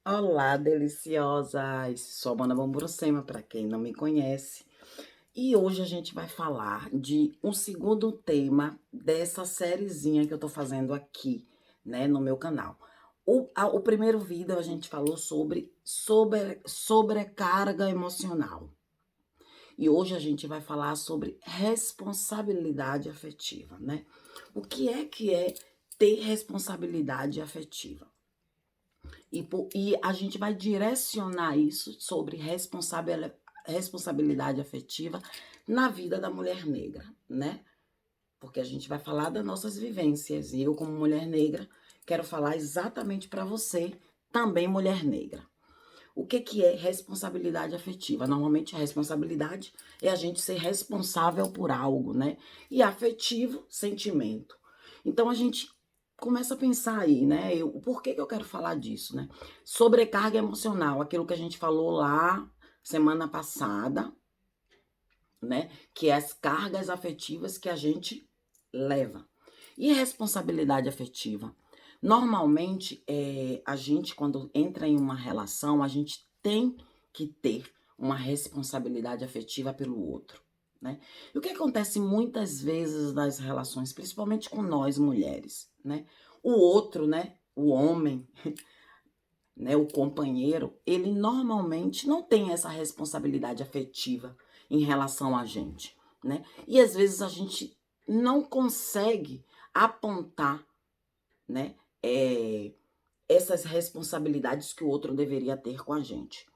Olá, deliciosas! Sou a Amanda Bamburucema, para quem não me conhece. E hoje a gente vai falar de um segundo tema dessa sériezinha que eu tô fazendo aqui, né, no meu canal. O primeiro vídeo a gente falou sobre sobrecarga emocional. E hoje a gente vai falar sobre responsabilidade afetiva, né? O que é ter responsabilidade afetiva? E a gente vai direcionar isso sobre responsabilidade afetiva na vida da mulher negra, né? Porque a gente vai falar das nossas vivências. E eu, como mulher negra, quero falar exatamente para você, também mulher negra. O que é responsabilidade afetiva? Normalmente a responsabilidade é a gente ser responsável por algo, né? E afetivo, sentimento. Então a gente começa a pensar aí, né? Por que eu quero falar disso, né? Sobrecarga emocional, aquilo que a gente falou lá semana passada, né? Que é as cargas afetivas que a gente leva. E responsabilidade afetiva? Normalmente, a gente, quando entra em uma relação, a gente tem que ter uma responsabilidade afetiva pelo outro, né? E o que acontece muitas vezes nas relações, principalmente com nós mulheres, né? O outro, né? O homem, né? O companheiro, ele normalmente não tem essa responsabilidade afetiva em relação a gente, né? E às vezes a gente não consegue apontar, né? Essas responsabilidades que o outro deveria ter com a gente,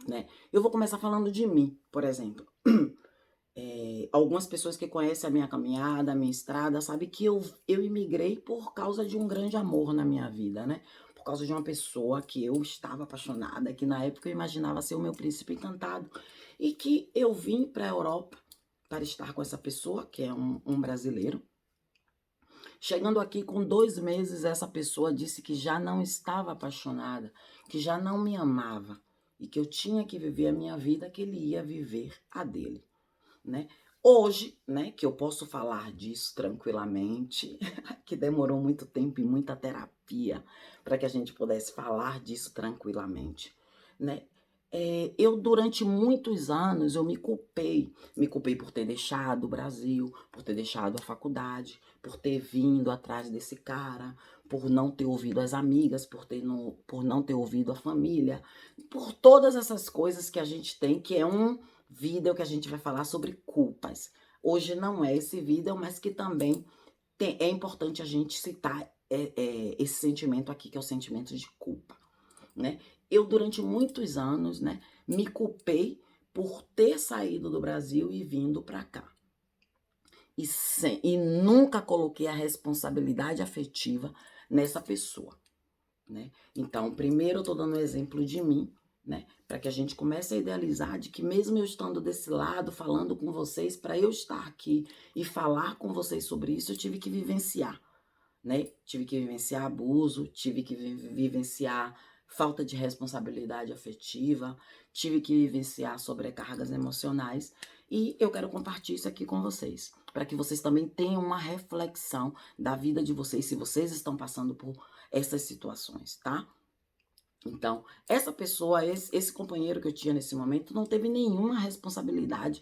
né? Eu vou começar falando de mim, por exemplo. Algumas pessoas que conhecem a minha caminhada, a minha estrada, sabem que eu imigrei por causa de um grande amor na minha vida, né? Por causa de uma pessoa que eu estava apaixonada, que na época eu imaginava ser o meu príncipe encantado, e que eu vim para a Europa para estar com essa pessoa, que é um brasileiro. Chegando aqui com 2 meses, essa pessoa disse que já não estava apaixonada, que já não me amava e que eu tinha que viver a minha vida, que ele ia viver a dele, né? Hoje, né, que eu posso falar disso tranquilamente, que demorou muito tempo e muita terapia para que a gente pudesse falar disso tranquilamente, né? Eu durante muitos anos eu me culpei por ter deixado o Brasil, por ter deixado a faculdade, por ter vindo atrás desse cara, por não ter ouvido as amigas, por não ter ouvido a família, por todas essas coisas que a gente tem, que é um vídeo que a gente vai falar sobre culpas. Hoje não é esse vídeo, mas que também é importante a gente citar esse sentimento aqui, que é o sentimento de culpa, né? Eu, durante muitos anos, né, me culpei por ter saído do Brasil e vindo para cá. E nunca coloquei a responsabilidade afetiva nessa pessoa, né? Então, primeiro eu tô dando um exemplo de mim, né, para que a gente comece a idealizar de que mesmo eu estando desse lado, falando com vocês, para eu estar aqui e falar com vocês sobre isso, eu tive que vivenciar, né? Tive que vivenciar abuso, tive que vivenciar falta de responsabilidade afetiva, tive que vivenciar sobrecargas emocionais e eu quero compartilhar isso aqui com vocês, para que vocês também tenham uma reflexão da vida de vocês, se vocês estão passando por essas situações, tá? Então, essa pessoa, esse companheiro que eu tinha nesse momento, não teve nenhuma responsabilidade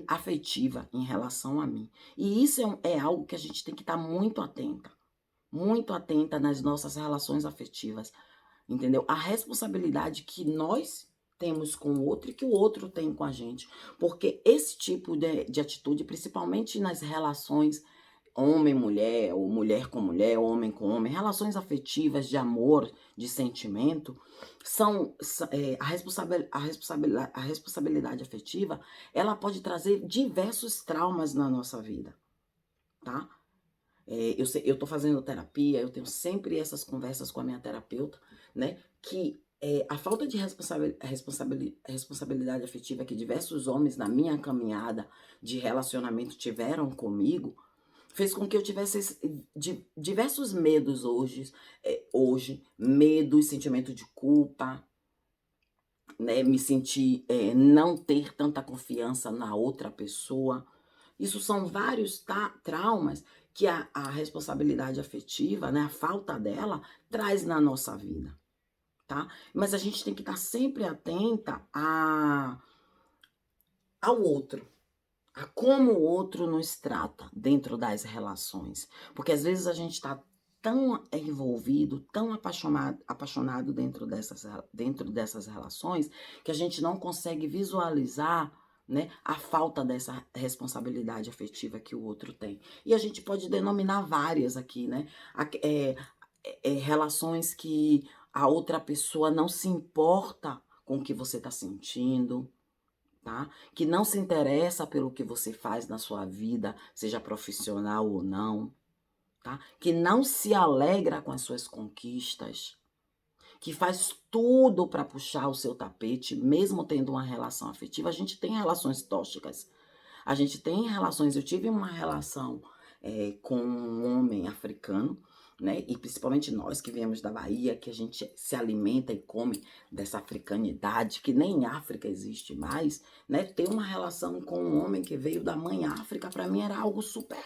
afetiva em relação a mim. E isso é algo que a gente tem que estar muito atenta nas nossas relações afetivas, entendeu? A responsabilidade que nós temos com o outro e que o outro tem com a gente. Porque esse tipo de atitude, principalmente nas relações homem-mulher, ou mulher com mulher, homem com homem, relações afetivas de amor, de sentimento, a responsabilidade afetiva, ela pode trazer diversos traumas na nossa vida, tá? Eu tô fazendo terapia, eu tenho sempre essas conversas com a minha terapeuta, né? Que a falta de responsabilidade afetiva que diversos homens na minha caminhada de relacionamento tiveram comigo, fez com que eu tivesse diversos medos hoje, medo, sentimento de culpa, né? Me sentir, não ter tanta confiança na outra pessoa. Isso são vários traumas que a responsabilidade afetiva, né, a falta dela, traz na nossa vida, tá? Mas a gente tem que estar sempre atenta ao outro, a como o outro nos trata dentro das relações. Porque às vezes a gente está tão envolvido, tão apaixonado dentro dessas relações, que a gente não consegue visualizar, né, a falta dessa responsabilidade afetiva que o outro tem. E a gente pode denominar várias aqui, né? Relações que a outra pessoa não se importa com o que você está sentindo, tá? Que não se interessa pelo que você faz na sua vida, seja profissional ou não, tá? Que não se alegra com as suas conquistas, que faz tudo para puxar o seu tapete, mesmo tendo uma relação afetiva. A gente tem relações tóxicas. A gente tem relações. Eu tive uma relação com um homem africano, né? E principalmente nós que viemos da Bahia, que a gente se alimenta e come dessa africanidade, que nem em África existe mais, né? Ter uma relação com um homem que veio da mãe África, para mim era algo super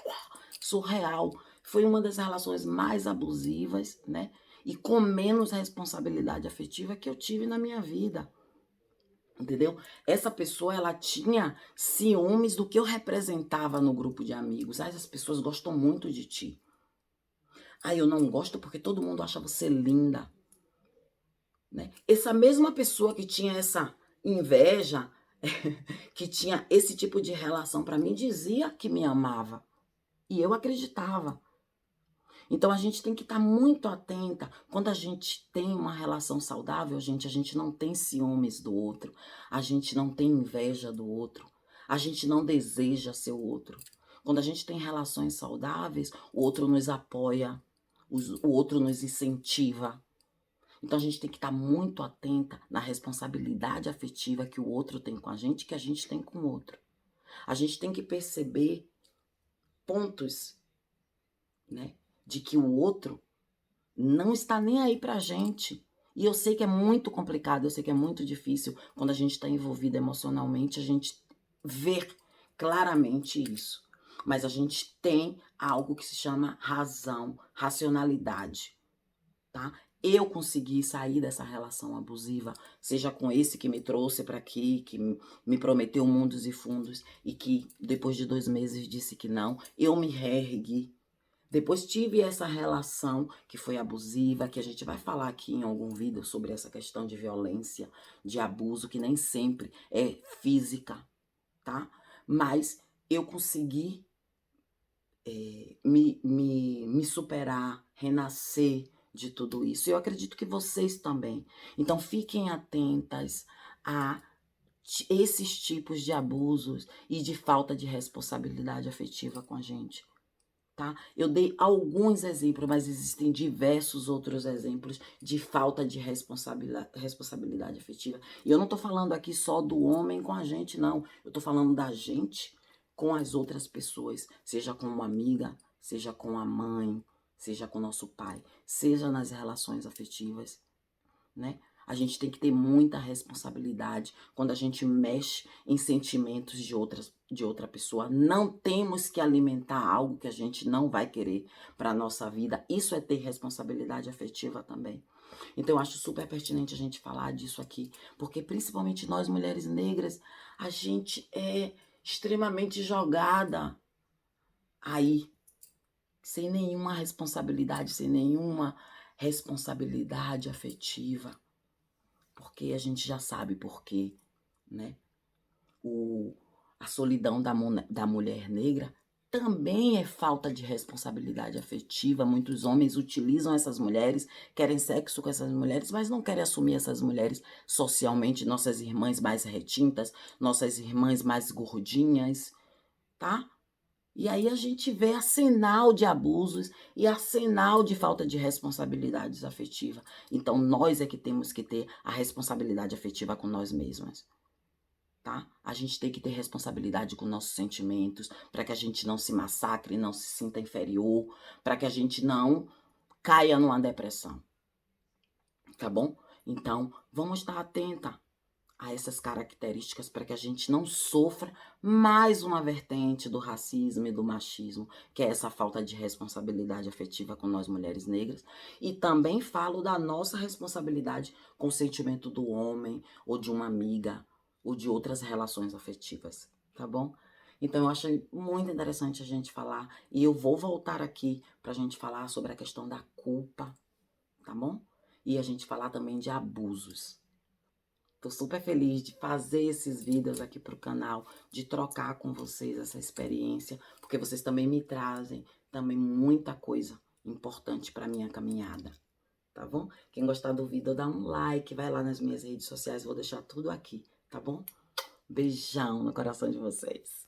surreal. Foi uma das relações mais abusivas, né? E com menos responsabilidade afetiva que eu tive na minha vida. Entendeu? Essa pessoa, ela tinha ciúmes do que eu representava no grupo de amigos. Ah, essas pessoas gostam muito de ti. Ah, eu não gosto porque todo mundo acha você linda. Né? Essa mesma pessoa que tinha essa inveja, que tinha esse tipo de relação para mim, dizia que me amava. E eu acreditava. Então a gente tem que estar muito atenta. Quando a gente tem uma relação saudável, gente, a gente não tem ciúmes do outro, a gente não tem inveja do outro, a gente não deseja ser o outro. Quando a gente tem relações saudáveis, o outro nos apoia, o outro nos incentiva. Então a gente tem que estar muito atenta na responsabilidade afetiva que o outro tem com a gente, que a gente tem com o outro. A gente tem que perceber pontos, né, de que o outro não está nem aí pra gente. E eu sei que é muito complicado, eu sei que é muito difícil quando a gente está envolvido emocionalmente, a gente ver claramente isso. Mas a gente tem algo que se chama razão, racionalidade, tá? Eu consegui sair dessa relação abusiva, seja com esse que me trouxe para aqui, que me prometeu mundos e fundos e que depois de 2 meses disse que não. Eu me reergui. Depois tive essa relação que foi abusiva, que a gente vai falar aqui em algum vídeo sobre essa questão de violência, de abuso, que nem sempre é física, tá? Mas eu consegui me superar, renascer de tudo isso. Eu acredito que vocês também. Então fiquem atentas a esses tipos de abusos e de falta de responsabilidade afetiva com a gente. Tá? Eu dei alguns exemplos, mas existem diversos outros exemplos de falta de responsabilidade afetiva. E eu não estou falando aqui só do homem com a gente, não. Eu estou falando da gente com as outras pessoas, seja com uma amiga, seja com a mãe, seja com nosso pai, seja nas relações afetivas, né? A gente tem que ter muita responsabilidade quando a gente mexe em sentimentos de outra pessoa. Não temos que alimentar algo que a gente não vai querer para a nossa vida. Isso é ter responsabilidade afetiva também. Então, eu acho super pertinente a gente falar disso aqui, porque principalmente nós, mulheres negras, a gente é extremamente jogada aí, sem nenhuma responsabilidade afetiva. Porque a gente já sabe por quê, né? A solidão da mulher negra também é falta de responsabilidade afetiva. Muitos homens utilizam essas mulheres, querem sexo com essas mulheres, mas não querem assumir essas mulheres socialmente, nossas irmãs mais retintas, nossas irmãs mais gordinhas, tá? E aí a gente vê arsenal de abusos e arsenal de falta de responsabilidades afetiva. Então nós é que temos que ter a responsabilidade afetiva com nós mesmas, tá? A gente tem que ter responsabilidade com nossos sentimentos, para que a gente não se massacre, não se sinta inferior, para que a gente não caia numa depressão, tá bom? Então vamos estar atenta a essas características para que a gente não sofra mais uma vertente do racismo e do machismo, que é essa falta de responsabilidade afetiva com nós mulheres negras. E também falo da nossa responsabilidade com o sentimento do homem, ou de uma amiga, ou de outras relações afetivas, tá bom? Então eu achei muito interessante a gente falar, e eu vou voltar aqui para a gente falar sobre a questão da culpa, tá bom? E a gente falar também de abusos. Tô super feliz de fazer esses vídeos aqui pro canal, de trocar com vocês essa experiência, porque vocês também me trazem também muita coisa importante para minha caminhada, tá bom? Quem gostar do vídeo, dá um like, vai lá nas minhas redes sociais, vou deixar tudo aqui, tá bom? Beijão no coração de vocês.